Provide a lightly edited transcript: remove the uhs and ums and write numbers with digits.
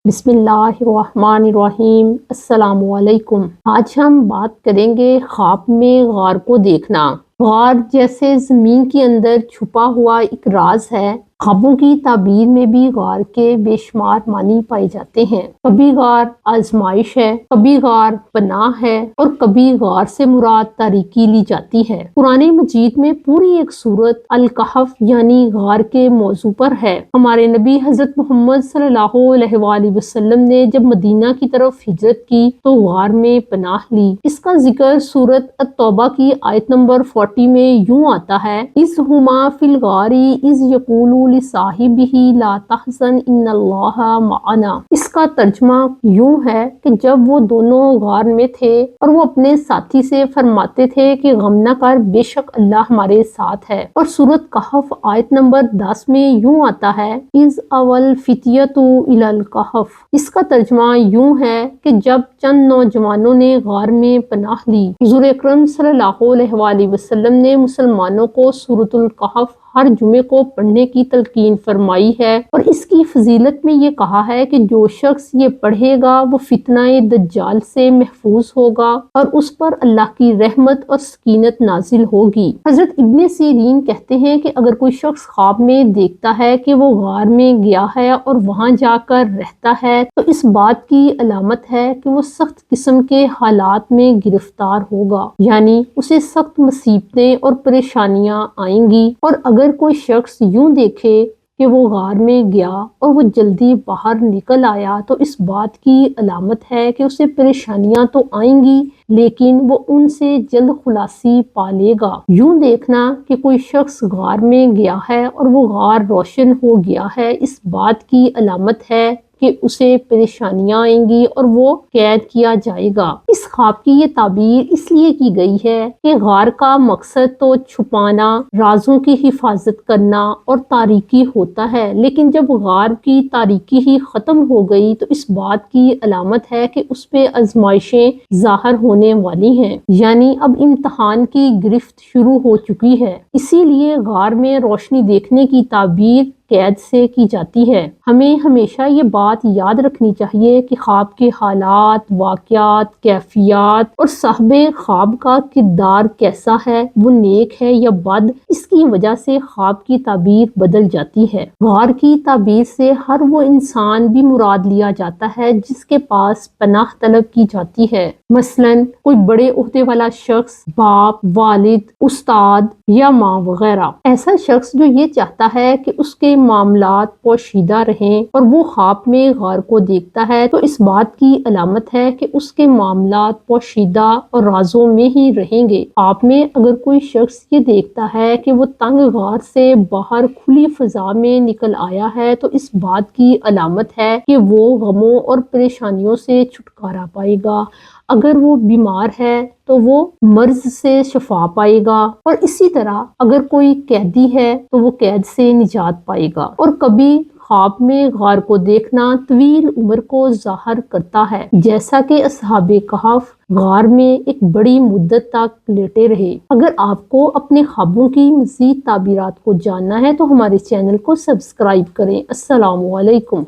بسم اللہ الرحمن الرحیم۔ السلام علیکم۔ آج ہم بات کریں گے خواب میں غار کو دیکھنا۔ غار جیسے زمین کے اندر چھپا ہوا ایک راز ہے، خوابوں کی تعبیر میں بھی غار کے بے شمار معنی پائے جاتے ہیں۔ کبھی غار آزمائش ہے، کبھی غار پناہ ہے، اور کبھی غار سے مراد تاریکی لی جاتی ہے۔ قرآن مجید میں پوری ایک سورت الکہف یعنی غار کے موضوع پر ہے۔ ہمارے نبی حضرت محمد صلی اللہ علیہ وآلہ وسلم نے جب مدینہ کی طرف ہجرت کی تو غار میں پناہ لی۔ اس کا ذکر سورت التوبہ کی آیت نمبر 40 میں یوں آتا ہے: اذ ہما فی الغار اذ یقول لصاحبہ لا تحزن ان اللہ معنا۔ اس کا ترجمہ یوں ہے کہ جب وہ دونوں غار میں تھے اور وہ اپنے ساتھی سے فرماتے تھے کہ غم نہ کر، بے شک اللہ ہمارے ساتھ ہے۔ اور سورت کہف آیت نمبر 10 میں یوں آتا ہے: اذ اول الفتیۃ الی الکہف۔ اس کا ترجمہ یوں ہے کہ جب چند نوجوانوں نے غار میں پناہ لی۔ حضور اکرم صلی اللہ علیہ وآلہ وسلم نے مسلمانوں کو سورۃ الکہف ہر جمعے کو پڑھنے کی تلقین فرمائی ہے، اور اس کی فضیلت میں یہ کہا ہے کہ جو شخص یہ پڑھے گا وہ فتنہ دجال سے محفوظ ہوگا اور اس پر اللہ کی رحمت اور سکینت نازل ہوگی۔ حضرت ابن سیرین کہتے ہیں کہ اگر کوئی شخص خواب میں دیکھتا ہے کہ وہ غار میں گیا ہے اور وہاں جا کر رہتا ہے تو اس بات کی علامت ہے کہ وہ سخت قسم کے حالات میں گرفتار ہوگا، یعنی اسے سخت مصیبتیں اور پریشانیاں آئیں گی۔ اور اگر کوئی شخص یوں دیکھے کہ وہ غار میں گیا اور وہ جلدی باہر نکل آیا تو اس بات کی علامت ہے کہ اسے پریشانیاں تو آئیں گی لیکن وہ ان سے جلد خلاصی پا لے گا۔ یوں دیکھنا کہ کوئی شخص غار میں گیا ہے اور وہ غار روشن ہو گیا ہے، اس بات کی علامت ہے کہ اسے پریشانیاں آئیں گی اور وہ قید کیا جائے گا۔ اس خواب کی یہ تعبیر اس لیے کی گئی ہے کہ غار کا مقصد تو چھپانا، رازوں کی حفاظت کرنا اور تاریکی ہوتا ہے، لیکن جب غار کی تاریکی ہی ختم ہو گئی تو اس بات کی علامت ہے کہ اس پہ آزمائشیں ظاہر ہونے والی ہیں، یعنی اب امتحان کی گرفت شروع ہو چکی ہے۔ اسی لیے غار میں روشنی دیکھنے کی تعبیر قید سے کی جاتی ہے۔ ہمیں ہمیشہ یہ بات یاد رکھنی چاہیے کہ خواب کے حالات، واقعات، کیفیات اور صاحب خواب کا کردار کیسا ہے، وہ نیک ہے یا بد، اس کی وجہ سے خواب کی تعبیر بدل جاتی ہے۔ غار کی تعبیر سے ہر وہ انسان بھی مراد لیا جاتا ہے جس کے پاس پناہ طلب کی جاتی ہے، مثلاً کوئی بڑے عہدے والا شخص، باپ، والد، استاد یا ماں وغیرہ۔ ایسا شخص جو یہ چاہتا ہے کہ اس کے معاملات پوشیدہ رہیں اور وہ خواب میں غار کو دیکھتا ہے تو اس بات کی علامت ہے کہ اس کے معاملات پوشیدہ اور رازوں میں ہی رہیں گے۔ خواب میں اگر کوئی شخص یہ دیکھتا ہے کہ وہ تنگ غار سے باہر کھلی فضا میں نکل آیا ہے تو اس بات کی علامت ہے کہ وہ غموں اور پریشانیوں سے چھٹکارا پائے گا۔ اگر وہ بیمار ہے تو وہ مرض سے شفا پائے گا، اور اسی طرح اگر کوئی قیدی ہے تو وہ قید سے نجات پائے گا۔ اور کبھی خواب میں غار کو دیکھنا طویل عمر کو ظاہر کرتا ہے، جیسا کہ اصحاب کہف غار میں ایک بڑی مدت تک لیٹے رہے۔ اگر آپ کو اپنے خوابوں کی مزید تعبیرات کو جاننا ہے تو ہمارے چینل کو سبسکرائب کریں۔ السلام علیکم۔